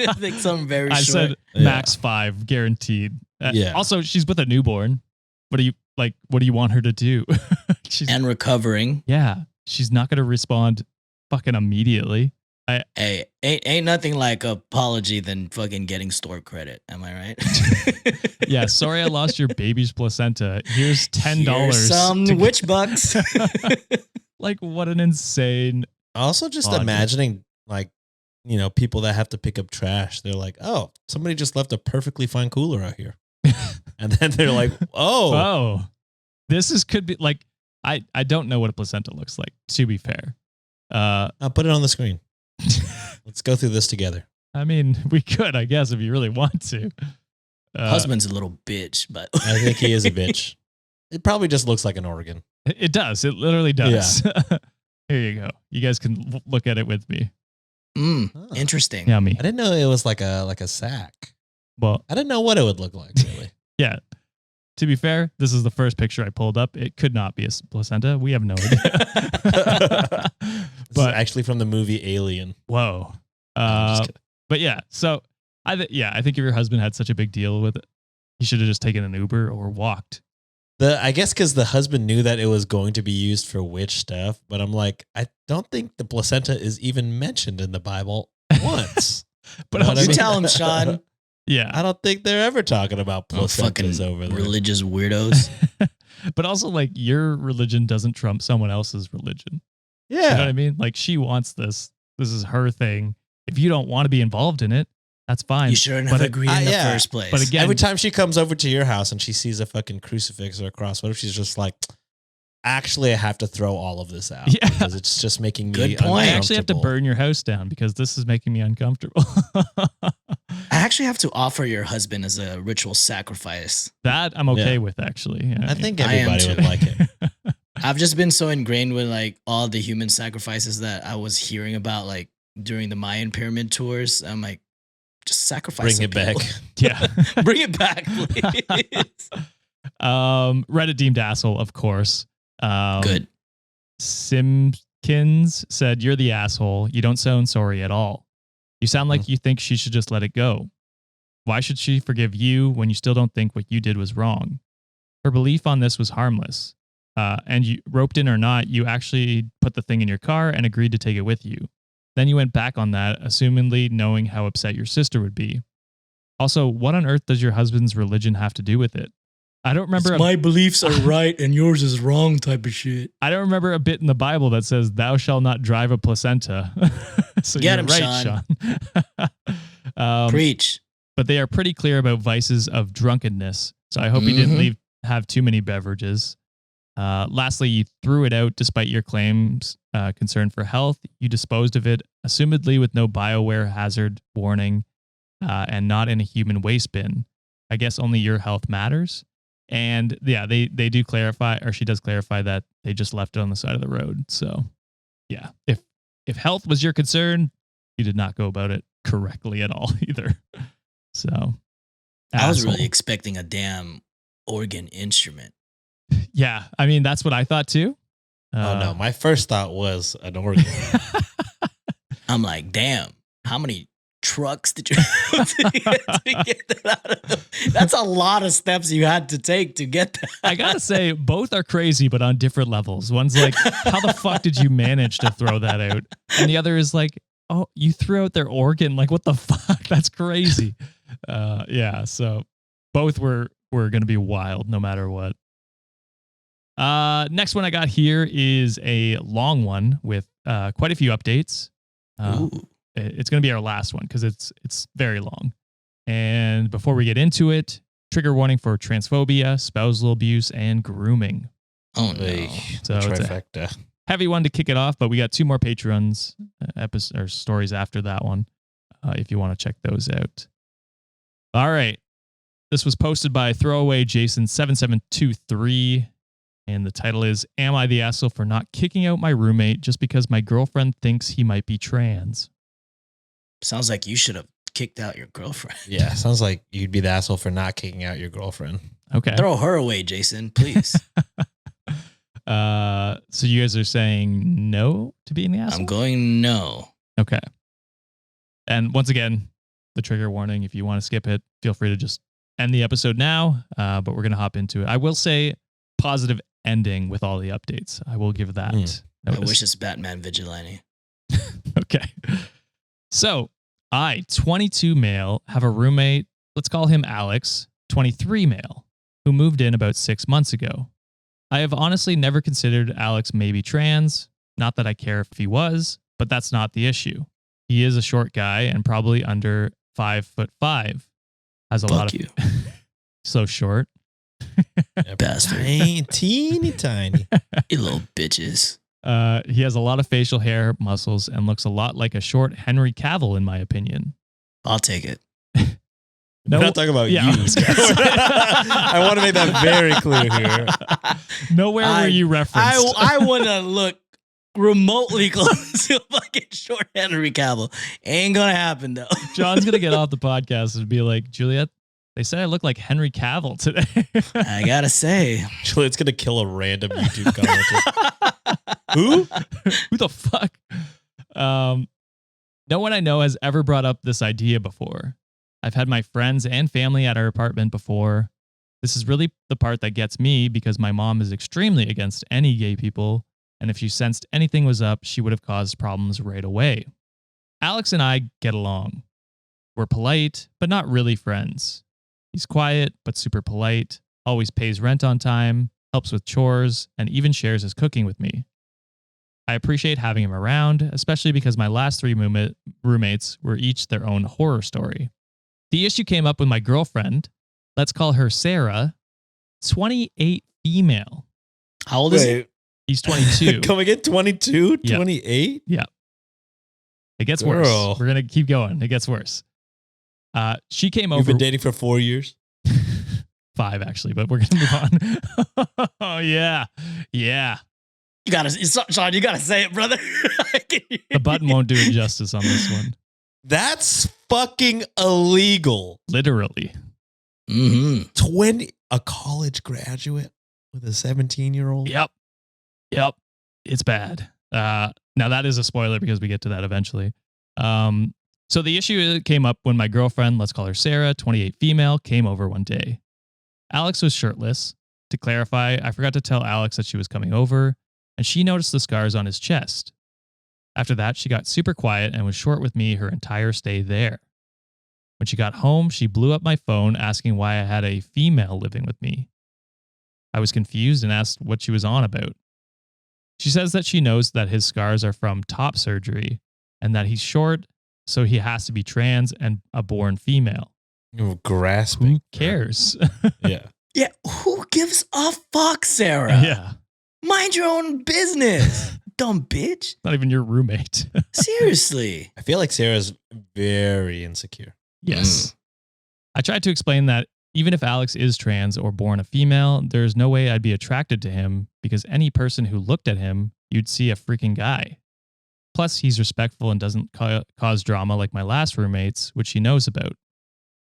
I think something very I short. said Yeah. max 5, guaranteed. Yeah. Also, she's with a newborn. What do you want her to do? She's, And recovering. yeah, she's not going to respond fucking immediately. Hey, ain't nothing like apology than fucking getting store credit. Am I right? Yeah, sorry I lost your baby's placenta. Here's $10. Here's some to- witch bucks. Like, what an insane. Also, just Odd. imagining like, people that have to pick up trash. They're like, oh, somebody just left a perfectly fine cooler out here. And then they're like, oh, Oh, could be like, I don't know what a placenta looks like, to be fair. I'll put it on the screen. Let's go through this together. I mean, we could, I guess, if you really want to. Husband's a little bitch, but I think he is a bitch. It probably just looks like an organ. It does. It literally does. Here you go. You guys can look at it with me. Oh. Interesting. Yummy. I didn't know it was like a sack. Well, I didn't know what it would look like, really. yeah. to be fair, this is the first picture I pulled up. It could not be a placenta. We have no idea. But actually from the movie Alien. Whoa. I'm just kidding. But yeah, so I think if your husband had such a big deal with it, he should have just taken an Uber or walked. I guess because the husband knew that it was going to be used for witch stuff, but I'm like, I don't think the placenta is even mentioned in the Bible once. But You know what You I mean? tell him, Sean. Yeah. I don't think they're ever talking about Oh, fucking placentas over there. religious weirdos. But also, like, your religion doesn't trump someone else's religion. You know Yeah. what I mean? Like, she wants this. This is her thing. If you don't want to be involved in it, that's fine. You shouldn't But have it- agreed in the yeah. first place. But again, Every time she comes over to your house and she sees a fucking crucifix or a cross, what if she's just like, actually, I have to throw all of this out Yeah. because it's just making me Good point. I actually have to uncomfortable. burn your house down because this is making me uncomfortable. I actually have to offer your husband as a ritual sacrifice. That I'm okay Yeah. with, actually. Yeah. I think I am everybody would too. like it. I've just been so ingrained with like all the human sacrifices that I was hearing about like during the Mayan pyramid tours. I'm like, just sacrifice. Bring some it back. people. Yeah. Bring it back, please. Reddit deemed asshole, of course. Good. Simkins said, "You're the asshole. You don't sound sorry at all. You sound like you think she should just let it go. Why should she forgive you when you still don't think what you did was wrong? Her belief on this was harmless. And you, roped in or not, you actually put the thing in your car and agreed to take it with you. Then you went back on that, assumingly knowing how upset your sister would be. Also, what on earth does your husband's religion have to do with it? I don't remember. My beliefs are right and yours is wrong type of shit. I don't remember a bit in the Bible that says, "Thou shalt not drive a placenta." So Get you're him, right, Sean. Preach. But they are pretty clear about vices of drunkenness. So I hope you didn't have too many beverages. Lastly, you threw it out despite your claims concern for health. You disposed of it, assumedly with no BioWare hazard warning, and not in a human waste bin. I guess only your health matters. And yeah, they do clarify, or she does clarify, that they just left it on the side of the road. So yeah, if health was your concern, you did not go about it correctly at all either. So I was asshole. really expecting a damn organ instrument. Yeah, I mean, that's what I thought too. Oh no, my first thought was an organ. I'm like, damn, how many trucks did you have to get that out of them? That's a lot of steps you had to take to get that. I gotta say, both are crazy, but on different levels. One's like, how the fuck did you manage to throw that out? And the other is like, oh, you threw out their organ. Like, what the fuck? That's crazy. Yeah, so both were going to be wild no matter what. Next one I got here is a long one with quite a few updates. Ooh. It's going to be our last one because it's very long. And before we get into it, trigger warning for transphobia, spousal abuse, and grooming. Oh no. So it's a Trifecta. heavy one to kick it off, but we got 2 more Patreons episodes or stories after that one if you want to check those out. All right. This was posted by Throwaway Jason 7723. And the title is, "Am I the asshole for not kicking out my roommate just because my girlfriend thinks he might be trans?" Sounds like you should have kicked out your girlfriend. Yeah, sounds like you'd be the asshole for not kicking out your girlfriend. Okay. Throw her away, Jason, please. So you guys are saying no to being the asshole? I'm going no. Okay. And once again, the trigger warning, if you want to skip it, feel free to just end the episode now, but we're going to hop into it. I will say positive ending with all the updates. I will give that notice. I wish it's Batman Vigilante. Okay. So I, 22 male, have a roommate, let's call him Alex, 23 male, who moved in about 6 months ago. I have honestly never considered Alex maybe trans. Not that I care if he was, but that's not the issue. He is a short guy and probably under 5'5". Has a lot Fuck of you. so short. Bastard. Teeny tiny. You little bitches. He has a lot of facial hair, muscles, and looks a lot like a short Henry Cavill, in my opinion. I'll take it. No, We're not talking about yeah, you. I was gonna say. I want to make that very clear here. Nowhere were you referenced. I want to look remotely close to a fucking short Henry Cavill. Ain't gonna happen though. John's gonna get off the podcast and be like, Juliet, They said I look like Henry Cavill today. I gotta say, Actually, it's gonna kill a random YouTube commenter. Who? Who the fuck? No one I know has ever brought up this idea before. I've had my friends and family at our apartment before. This is really the part that gets me because my mom is extremely against any gay people, and if she sensed anything was up, she would have caused problems right away. Alex and I get along. We're polite, but not really friends. He's quiet, but super polite, always pays rent on time, helps with chores, and even shares his cooking with me. I appreciate having him around, especially because my last 3 roommates were each their own horror story. The issue came up with my girlfriend. Let's call her Sarah, 28 female. how old is he? Wait, He's 22. come again? 22? Yeah. 28? It gets Girl. worse. We're going to keep going. It gets worse. She came You've over. been dating for 4 years? 5, actually, but we're going to move on. Oh, yeah. Yeah. You gotta, Sean. You gotta say it, brother. The button won't do it justice on this one. That's fucking illegal. Literally. Mm-hmm. 20, a college graduate with a 17-year-old? Yep. It's bad. Now that is a spoiler because we get to that eventually. So the issue came up when my girlfriend, let's call her Sarah, 28 female, came over one day. Alex was shirtless. To clarify, I forgot to tell Alex that she was coming over, and she noticed the scars on his chest. After that, she got super quiet and was short with me her entire stay there. When she got home, she blew up my phone asking why I had a female living with me. I was confused and asked what she was on about. She says that she knows that his scars are from top surgery and that he's short, so he has to be trans and a born female. Oh, grasping. Who cares? Yeah. Yeah, who gives a fuck, Sarah? Yeah. Mind your own business, dumb bitch. Not even your roommate. Seriously. I feel like Sarah's very insecure. Yes. I tried to explain that even if Alex is trans or born a female, there's no way I'd be attracted to him because any person who looked at him, you'd see a freaking guy. Plus, he's respectful and doesn't cause drama like my last roommates, which he knows about.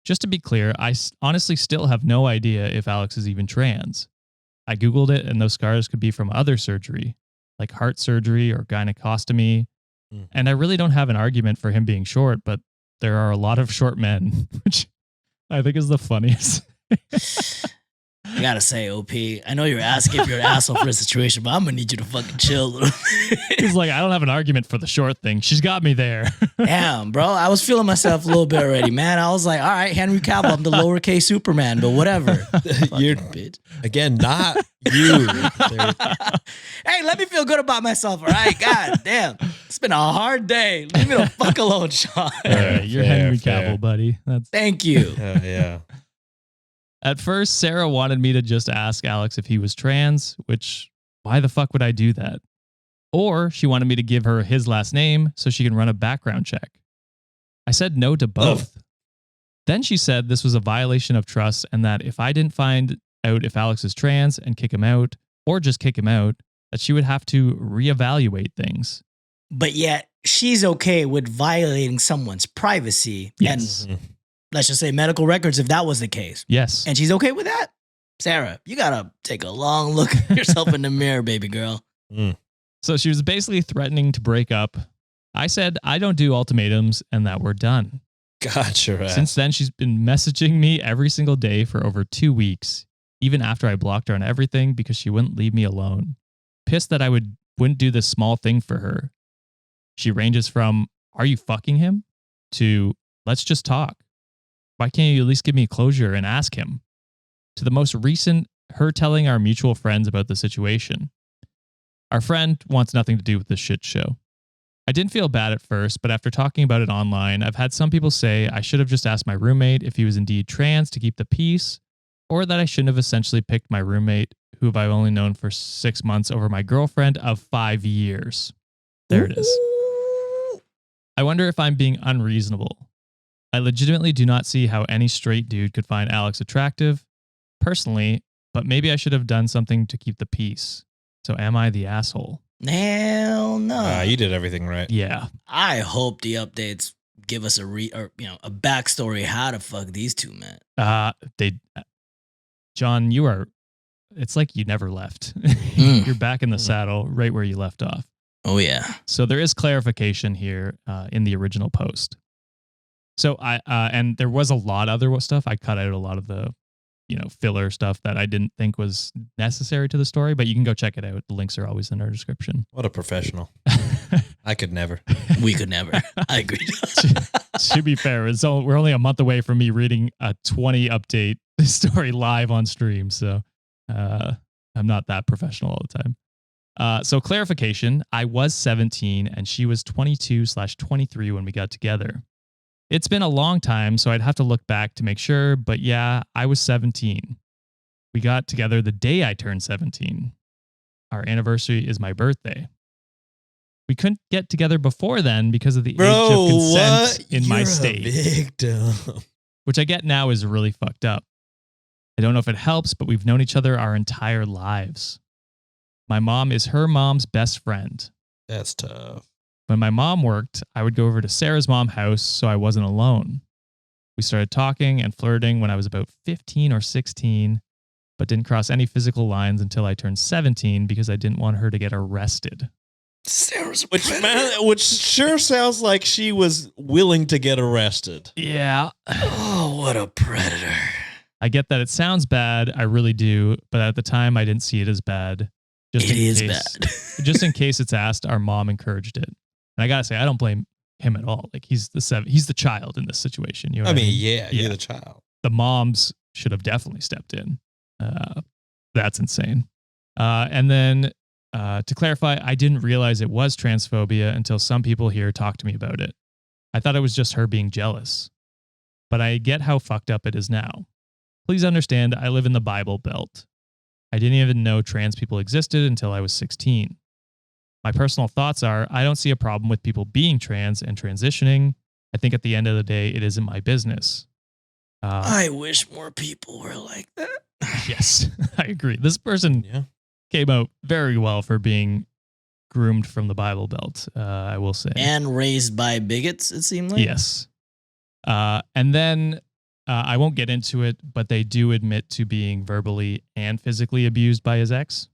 Just to be clear, I honestly still have no idea if Alex is even trans. I Googled it, and those scars could be from other surgery, like heart surgery or gynecostomy. And I really don't have an argument for him being short, but there are a lot of short men, which I think is the funniest. I gotta say, OP, I know you're asking if you're an asshole for a situation, but I'm gonna need you to fucking chill a little bit. He's like, I don't have an argument for the short thing. She's got me there. Damn, bro. I was feeling myself a little bit already, man. I was like, all right, Henry Cavill, I'm the lowercase Superman, but whatever. You're, Bitch. again, not you. Hey, let me feel good about myself, all right? God damn. It's been a hard day. Leave me the fuck alone, Sean. All right, you're Fair, Henry fair. Cavill, buddy. That's Thank you. Yeah. At first, Sarah wanted me to just ask Alex if he was trans, which why the fuck would I do that? Or she wanted me to give her his last name so she can run a background check. I said no to both. Then she said this was a violation of trust and that if I didn't find out if Alex is trans and kick him out, or just kick him out, that she would have to reevaluate things. But yet, she's okay with violating someone's privacy Yes. and, let's just say, medical records if that was the case. Yes. And she's okay with that? Sarah, you gotta take a long look at yourself in the mirror, baby girl. So she was basically threatening to break up. I said I don't do ultimatums and that we're done. Gotcha. Since then, she's been messaging me every single day for over 2 weeks, even after I blocked her on everything because she wouldn't leave me alone. Pissed that I wouldn't do this small thing for her. She ranges from, are you fucking him? To, let's just talk. Why can't you at least give me closure and ask him? To the most recent, her telling our mutual friends about the situation. Our friend wants nothing to do with this shit show. I didn't feel bad at first, but after talking about it online, I've had some people say I should have just asked my roommate if he was indeed trans to keep the peace, or that I shouldn't have essentially picked my roommate, who I've only known for 6 months, over my girlfriend of 5 years. There it is. I wonder if I'm being unreasonable. I legitimately do not see how any straight dude could find Alex attractive, personally, but maybe I should have done something to keep the peace. So am I the asshole? Hell no. You did everything right. Yeah. I hope the updates give us a backstory how the fuck these two met. John, it's like you never left. You're back in the saddle right where you left off. Oh yeah. So there is clarification here in the original post. So and there was a lot of other stuff. I cut out a lot of the, filler stuff that I didn't think was necessary to the story, but you can go check it out. The links are always in our description. What a professional. I could never. We could never. I agree. To be fair, we're only a month away from me reading a 20 update story live on stream. So I'm not that professional all the time. So clarification, I was 17 and she was 22/23 when we got together. It's been a long time, so I'd have to look back to make sure, but yeah, I was 17. We got together the day I turned 17. Our anniversary is my birthday. We couldn't get together before then because of the age of consent in my state. Victim. Which I get now is really fucked up. I don't know if it helps, but we've known each other our entire lives. My mom is her mom's best friend. That's tough. When my mom worked, I would go over to Sarah's mom's house so I wasn't alone. We started talking and flirting when I was about 15 or 16, but didn't cross any physical lines until I turned 17 because I didn't want her to get arrested. Sarah's a predator. Which sure sounds like she was willing to get arrested. Yeah. Oh, what a predator. I get that it sounds bad. I really do. But at the time, I didn't see it as bad. It is bad. Just in case it's asked, our mom encouraged it. And I got to say, I don't blame him at all. Like he's the child in this situation. You know what I mean? Yeah, you're the child. The moms should have definitely stepped in. That's insane. And then to clarify, I didn't realize it was transphobia until some people here talked to me about it. I thought it was just her being jealous. But I get how fucked up it is now. Please understand, I live in the Bible Belt. I didn't even know trans people existed until I was 16. My personal thoughts are, I don't see a problem with people being trans and transitioning. I think at the end of the day, it isn't my business. I wish more people were like that. Yes, I agree. This person came out very well for being groomed from the Bible Belt, I will say. And raised by bigots, it seemed like. Yes. And then I won't get into it, but they do admit to being verbally and physically abused by his ex.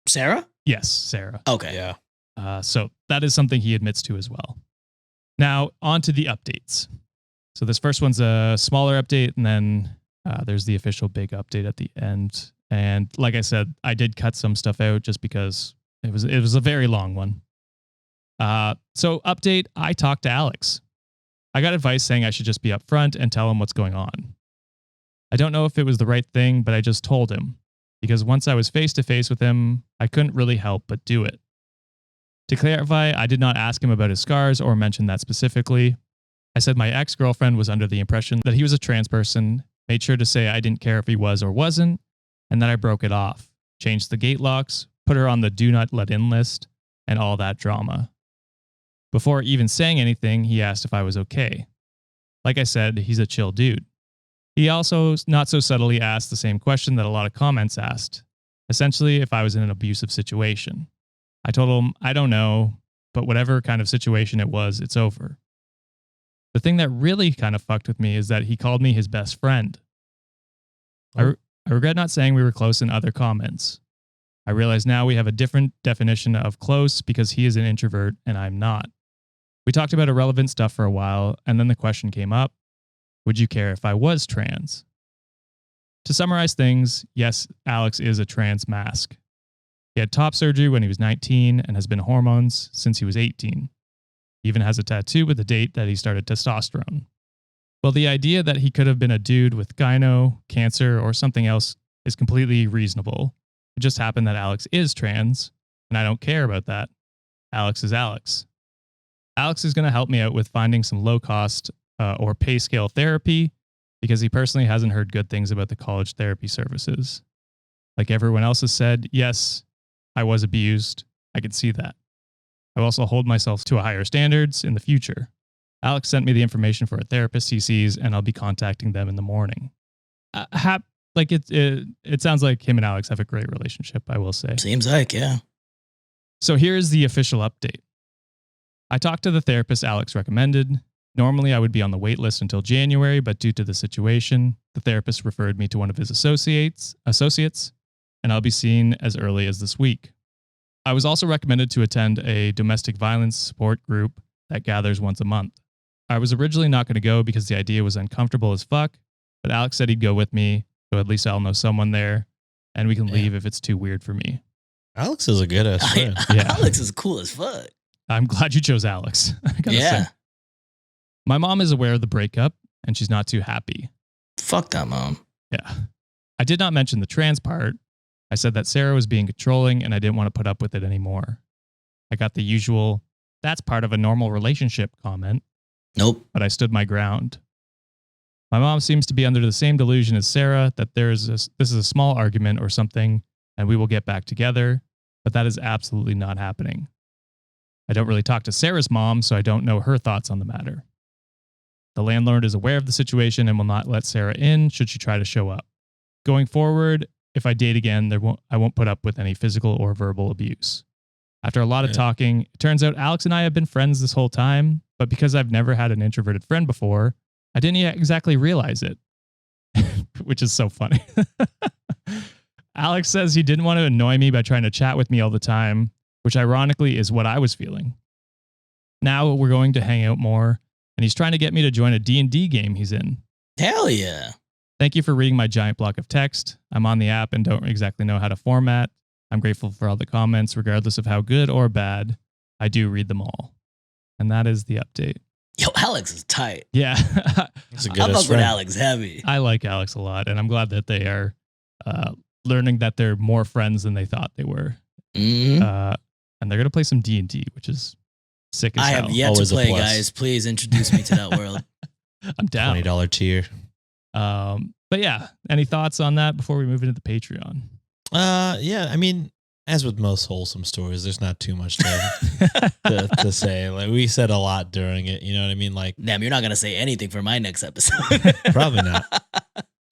Sarah? Yes, Sarah. Okay. Yeah. So that is something he admits to as well. Now, on to the updates. So this first one's a smaller update, and then there's the official big update at the end. And like I said, I did cut some stuff out just because it was a very long one. So update, I talked to Alex. I got advice saying I should just be upfront and tell him what's going on. I don't know if it was the right thing, but I just told him. Because once I was face to face with him, I couldn't really help but do it. To clarify, I did not ask him about his scars or mention that specifically. I said my ex-girlfriend was under the impression that he was a trans person, made sure to say I didn't care if he was or wasn't, and that I broke it off, changed the gate locks, put her on the do not let in list, and all that drama. Before even saying anything, he asked if I was okay. Like I said, he's a chill dude. He also, not so subtly, asked the same question that a lot of comments asked. Essentially, if I was in an abusive situation. I told him, I don't know, but whatever kind of situation it was, it's over. The thing that really kind of fucked with me is that he called me his best friend. I regret not saying we were close in other comments. I realize now we have a different definition of close because he is an introvert and I'm not. We talked about irrelevant stuff for a while, and then the question came up. Would you care if I was trans? To summarize things, yes, Alex is a trans mask. He had top surgery when he was 19 and has been hormones since he was 18. He even has a tattoo with the date that he started testosterone. Well, the idea that he could have been a dude with gyno, cancer, or something else is completely reasonable. It just happened that Alex is trans, and I don't care about that. Alex is Alex. Alex is going to help me out with finding some low-cost or pay scale therapy because he personally hasn't heard good things about the college therapy services. Like everyone else has said, yes, I was abused. I can see that. I will also hold myself to a higher standards in the future. Alex sent me the information for a therapist he sees, and I'll be contacting them in the morning. It sounds like him and Alex have a great relationship, I will say. Seems like, yeah. So here's the official update. I talked to the therapist Alex recommended. Normally, I would be on the wait list until January, but due to the situation, the therapist referred me to one of his associates, and I'll be seen as early as this week. I was also recommended to attend a domestic violence support group that gathers once a month. I was originally not going to go because the idea was uncomfortable as fuck, but Alex said he'd go with me, so at least I'll know someone there, and we can leave if it's too weird for me. Alex is a good ass friend. Yeah. Alex is cool as fuck. I'm glad you chose Alex. I gotta say. My mom is aware of the breakup, and she's not too happy. Fuck that mom. Yeah. I did not mention the trans part. I said that Sarah was being controlling, and I didn't want to put up with it anymore. I got the usual, that's part of a normal relationship comment. Nope. But I stood my ground. My mom seems to be under the same delusion as Sarah that this is a small argument or something, and we will get back together, but that is absolutely not happening. I don't really talk to Sarah's mom, so I don't know her thoughts on the matter. The landlord is aware of the situation and will not let Sarah in should she try to show up. Going forward, if I date again, I won't put up with any physical or verbal abuse. After a lot of talking, it turns out Alex and I have been friends this whole time, but because I've never had an introverted friend before, I didn't exactly realize it, which is so funny. Alex says he didn't want to annoy me by trying to chat with me all the time, which ironically is what I was feeling. Now we're going to hang out more, and he's trying to get me to join a D&D game he's in. Hell yeah. Thank you for reading my giant block of text. I'm on the app and don't exactly know how to format. I'm grateful for all the comments, regardless of how good or bad. I do read them all. And that is the update. Yo, Alex is tight. Yeah. That's a good I'm ass up with friend. Alex heavy. I like Alex a lot, and I'm glad that they are learning that they're more friends than they thought they were. Mm-hmm. And they're going to play some D&D, which is sick as I hell. have yet Always to a play, plus. guys. Please introduce me to that world. I'm down. $20 tier. But yeah, any thoughts on that before we move into the Patreon? Yeah, I mean, as with most wholesome stories, there's not too much to say. Like, we said a lot during it. You know what I mean? Like, Damn, you're not going to say anything for my next episode. probably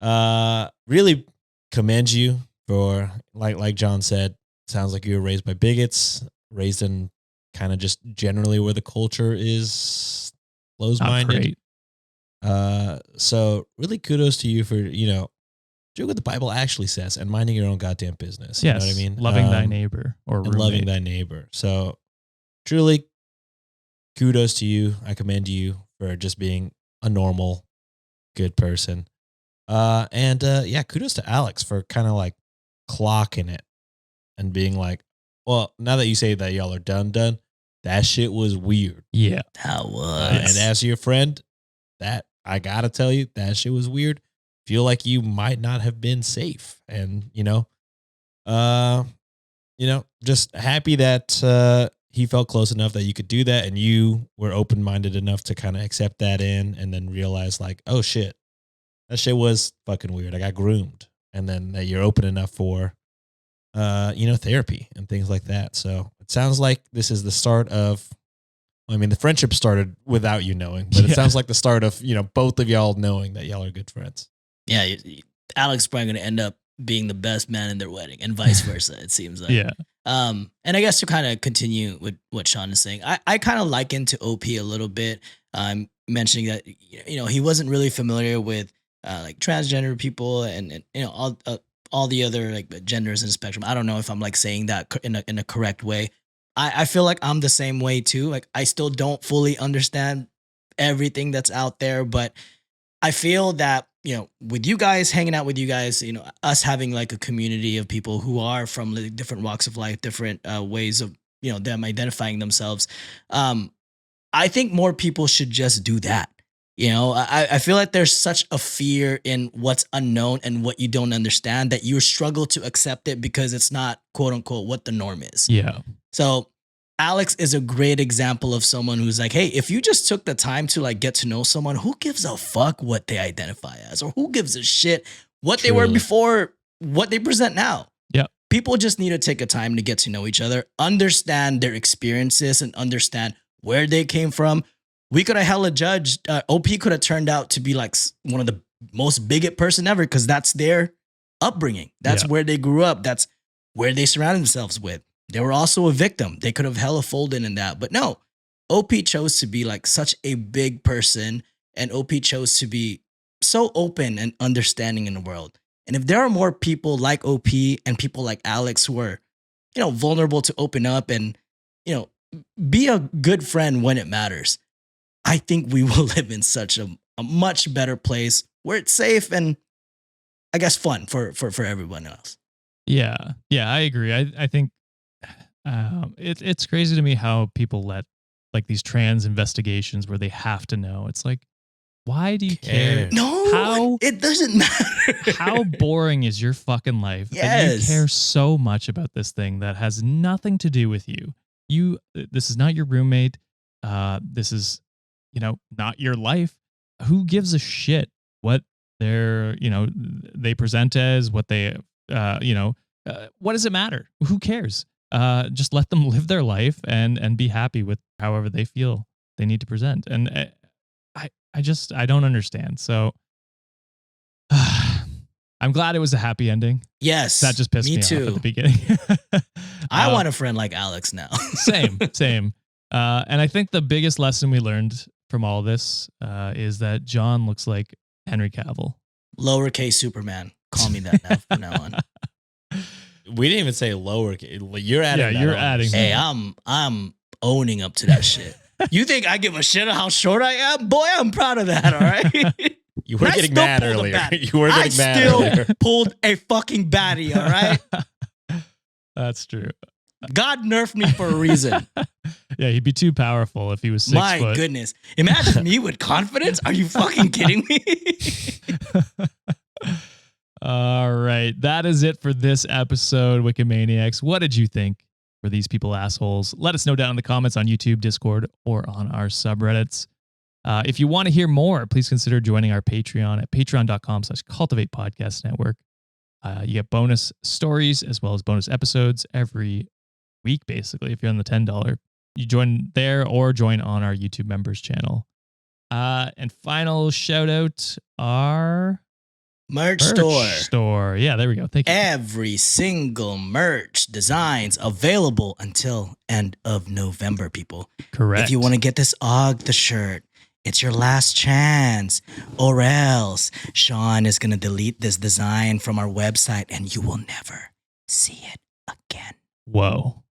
not. Really commend you for, like John said, sounds like you were raised by bigots, raised in kind of just generally where the culture is Not closed-minded. great. So really kudos to you for, doing what the Bible actually says and minding your own goddamn business. You Yes, know what I mean? loving thy neighbor or and roommate. loving thy neighbor. So truly kudos to you. I commend you for just being a normal, good person. Yeah, kudos to Alex for kind of like clocking it and being like, well, now that you say that y'all are done, that shit was weird. Yeah. That was. And as your friend, that I gotta tell you, that shit was weird. Feel like you might not have been safe. And, just happy that he felt close enough that you could do that and you were open-minded enough to kind of accept that in and then realize like, oh shit, that shit was fucking weird. I got groomed. And then that you're open enough for, therapy and things like that. So it sounds like this is the start of, the friendship started without you knowing, but it Yeah. sounds like the start of, both of y'all knowing that y'all are good friends. Yeah, Alex is probably going to end up being the best man in their wedding and vice versa, it seems like. Yeah. And I guess to kind of continue with what Sean is saying, I kind of liken to OP a little bit. I'm mentioning that, he wasn't really familiar with like transgender people and all the other like genders in the spectrum. I don't know if I'm like saying that in a correct way. I feel like I'm the same way too. Like I still don't fully understand everything that's out there, but I feel that, with you guys, hanging out with you guys, us having like a community of people who are from like different walks of life, different ways of, them identifying themselves. I think more people should just do that. I feel like there's such a fear in what's unknown and what you don't understand that you struggle to accept it because it's not quote unquote what the norm is. Yeah. So Alex is a great example of someone who's like, hey, if you just took the time to like get to know someone, who gives a fuck what they identify as, or who gives a shit what they were Truly. before, what they present now. Yep. People just need to take a time to get to know each other, understand their experiences and understand where they came from. We could have hella judged. OP could have turned out to be like one of the most bigot person ever because that's their upbringing. That's Yeah. where they grew up. That's where they surrounded themselves with. They were also a victim. They could have hella folded in that. But no, OP chose to be like such a big person, and OP chose to be so open and understanding in the world. And if there are more people like OP and people like Alex who are, vulnerable to open up and, be a good friend when it matters, I think we will live in such a much better place where it's safe and I guess fun for everyone else. Yeah, I agree. I think it's crazy to me how people let like these trans investigations where they have to know. It's like, why do you care? No, it doesn't matter. How boring is your fucking life that you Yes. care so much about this thing that has nothing to do with you? This is not your roommate. This is, not your life. Who gives a shit what they're, they present as, what they, what does it matter? Who cares? Just let them live their life and be happy with however they feel they need to present. And I don't understand. So I'm glad it was a happy ending. Yes. That just pissed me off at the beginning. I want a friend like Alex now. Same. And I think the biggest lesson we learned from all this is that John looks like Henry Cavill. Lowercase Superman. Call me that now from now on. We didn't even say lowercase. You're adding. Yeah, that you're on. adding. Hey, I'm owning up to that shit. You think I give a shit of how short I am? Boy, I'm proud of that, all right? You were I getting still mad pulled a earlier. baddie. You were I getting mad still earlier. pulled a fucking baddie, all right? That's true. God nerfed me for a reason. Yeah, he'd be too powerful if he was 6 My foot. goodness. Imagine me with confidence. Are you fucking kidding me? All right. That is it for this episode, Wikimaniacs. What did you think? Were these people assholes? Let us know down in the comments on YouTube, Discord, or on our subreddits. If you want to hear more, please consider joining our Patreon at patreon.com/Cultivate Podcast Network. You get bonus stories as well as bonus episodes every week, basically. If you're on the $10, you join there or join on our YouTube members channel. And final shout out our Merch store. store. Yeah, there we go. Thank you. Every single merch designs available until end of November, people. Correct. If you want to get this the shirt, it's your last chance. Or else Sean is going to delete this design from our website and you will never see it again. Whoa.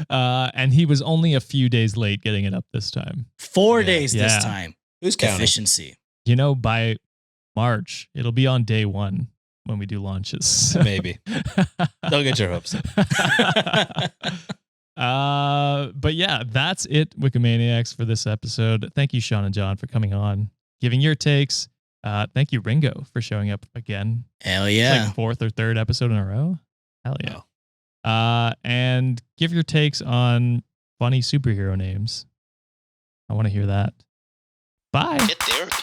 And he was only a few days late getting it up this time. 4 days this Yeah. time. Who's counting? Efficiency. By March, it'll be on day 1 when we do launches. Maybe. Don't get your hopes up. But yeah, that's it, Wikimaniacs, for this episode. Thank you, Sean and John, for coming on, giving your takes. Thank you, Ringo, for showing up again. Hell It's yeah. like 4th or 3rd episode in a row. Hell yeah. And give your takes on funny superhero names. I want to hear that. Bye. Get therapy.